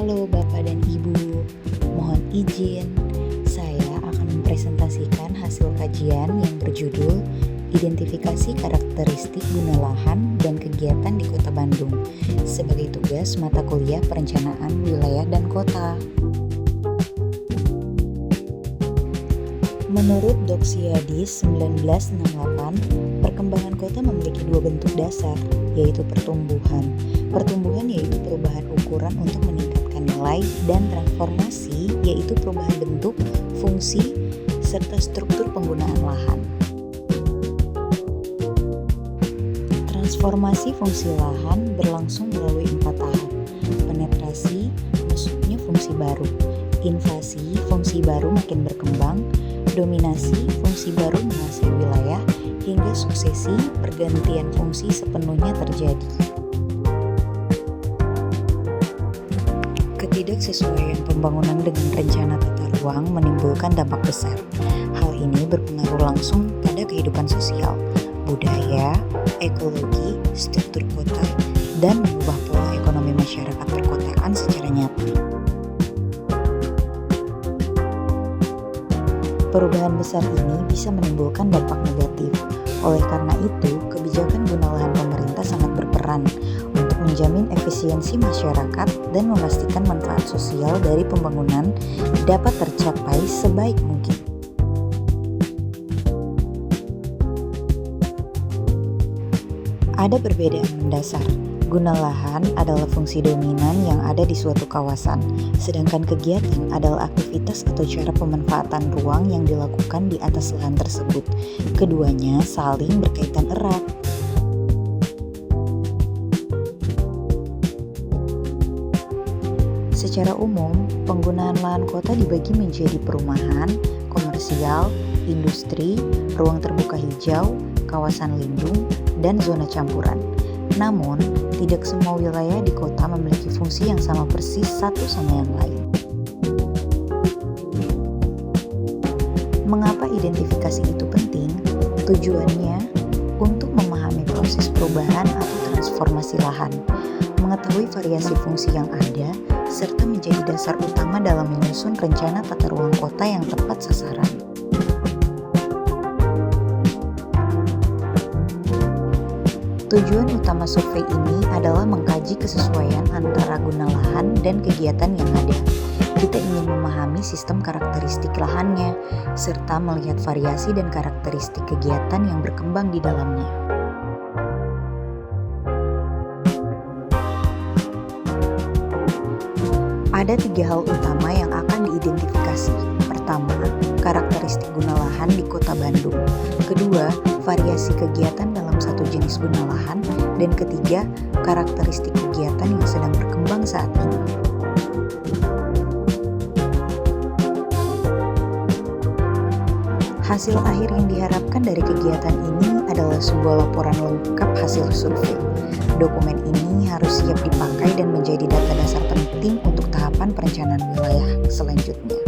Halo Bapak dan Ibu, mohon izin saya akan mempresentasikan hasil kajian yang berjudul Identifikasi Karakteristik Guna Lahan dan Kegiatan di Kota Bandung sebagai tugas mata kuliah Perencanaan Wilayah dan Kota. Menurut Doxiadis 1968, perkembangan kota memiliki dua bentuk dasar, yaitu pertumbuhan. Pertumbuhan yaitu perubahan ukuran untuk meningkatkan nilai, dan transformasi yaitu perubahan bentuk, fungsi, serta struktur penggunaan lahan. Transformasi fungsi lahan berlangsung melalui 4 tahap. Penetrasi, masuknya fungsi baru. Invasi, fungsi baru makin berkembang. Dominasi, fungsi baru menguasai wilayah, hingga suksesi, pergantian fungsi sepenuhnya terjadi. Ketidaksesuaian pembangunan dengan rencana tata ruang menimbulkan dampak besar. Hal ini berpengaruh langsung pada kehidupan sosial, budaya, ekologi, struktur kota, dan mengubah pola ekonomi masyarakat perkotaan secara nyata. Perubahan besar ini bisa menimbulkan dampak negatif. Oleh karena itu, kebijakan guna lahan pemerintah sangat berperan untuk menjamin efisiensi masyarakat dan memastikan manfaat sosial dari pembangunan dapat tercapai sebaik mungkin. Ada perbedaan mendasar. Guna lahan adalah fungsi dominan yang ada di suatu kawasan, sedangkan kegiatan adalah aktivitas atau cara pemanfaatan ruang yang dilakukan di atas lahan tersebut. Keduanya saling berkaitan erat. Secara umum, penggunaan lahan kota dibagi menjadi perumahan, komersial, industri, ruang terbuka hijau, kawasan lindung, dan zona campuran. Namun, tidak semua wilayah di kota memiliki fungsi yang sama persis satu sama yang lain. Mengapa identifikasi itu penting? Tujuannya untuk memahami proses perubahan atau transformasi lahan, mengetahui variasi fungsi yang ada, serta menjadi dasar utama dalam menyusun rencana tata ruang kota yang tepat sasaran. Tujuan utama survei ini adalah mengkaji kesesuaian antara guna lahan dan kegiatan yang ada. Kita ingin memahami sistem karakteristik lahannya, serta melihat variasi dan karakteristik kegiatan yang berkembang di dalamnya. Ada 3 hal utama yang akan diidentifikasi. Pertama, karakteristik guna lahan di Kota Bandung. Kedua, variasi kegiatan dalam satu jenis guna lahan. Dan ketiga, karakteristik kegiatan yang sedang berkembang saat ini. Hasil akhir yang diharapkan dari kegiatan ini adalah sebuah laporan lengkap hasil survei. Dokumen ini harus siap dipakai dan menjadi data dasar penting untuk tahapan perencanaan wilayah selanjutnya.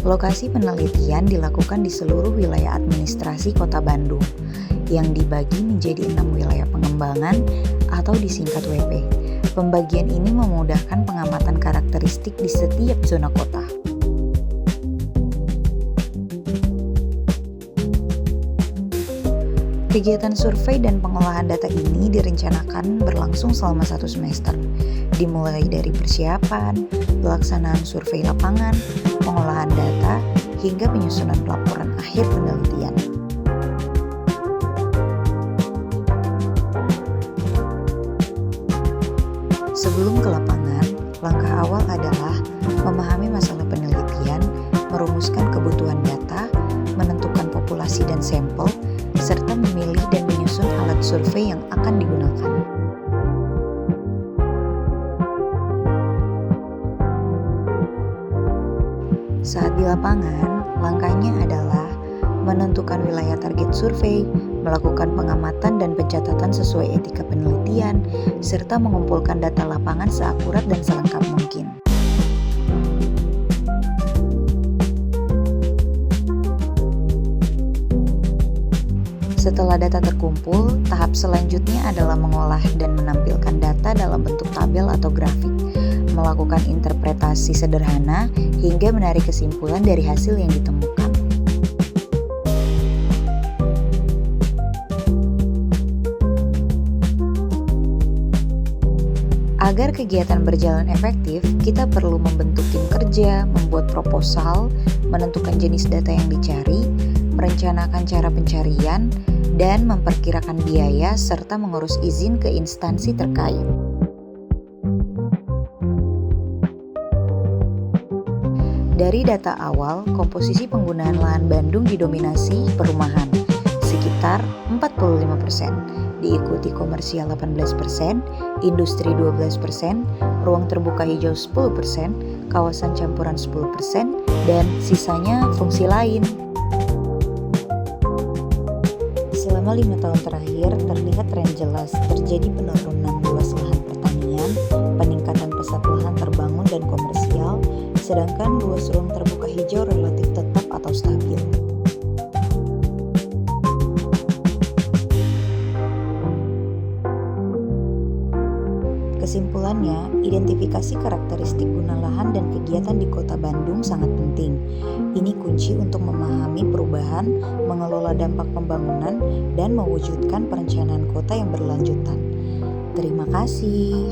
Lokasi penelitian dilakukan di seluruh wilayah administrasi Kota Bandung, yang dibagi menjadi 6 wilayah pengembangan atau disingkat WP. Pembagian ini memudahkan pengamatan karakteristik di setiap zona kota. Kegiatan survei dan pengolahan data ini direncanakan berlangsung selama 1 semester, dimulai dari persiapan, pelaksanaan survei lapangan, pengolahan data, hingga penyusunan laporan akhir penelitian. Sebelum ke lapangan, langkah awal adalah memahami masalah penelitian, merumuskan kebutuhan data, menentukan populasi dan sampel, serta memilih dan menyusun alat survei yang akan digunakan. Saat di lapangan, langkahnya adalah menentukan wilayah target survei, melakukan pengamatan dan pencatatan sesuai etika penelitian, serta mengumpulkan data lapangan seakurat dan selengkap mungkin. Setelah data terkumpul, tahap selanjutnya adalah mengolah dan menampilkan data dalam bentuk tabel atau grafik, melakukan interpretasi sederhana hingga menarik kesimpulan dari hasil yang ditemukan. Agar kegiatan berjalan efektif, kita perlu membentuk tim kerja, membuat proposal, menentukan jenis data yang dicari, merencanakan cara pencarian, dan memperkirakan biaya serta mengurus izin ke instansi terkait. Dari data awal, komposisi penggunaan lahan Bandung didominasi perumahan, sekitar 45%, diikuti komersial 18%, industri 12%, ruang terbuka hijau 10%, kawasan campuran 10%, dan sisanya fungsi lain. Selama 5 tahun terakhir, terlihat tren jelas terjadi penurunan luas lahan pertanian, peningkatan pesat lahan terbangun dan komersial, sedangkan luas ruang terbuka hijau relatif tetap atau stabil. Kesimpulannya, identifikasi karakteristik guna lahan dan kegiatan di Kota Bandung sangat penting. Ini kunci untuk memahami perubahan, mengelola dampak pembangunan, dan mewujudkan perencanaan kota yang berlanjutan. Terima kasih.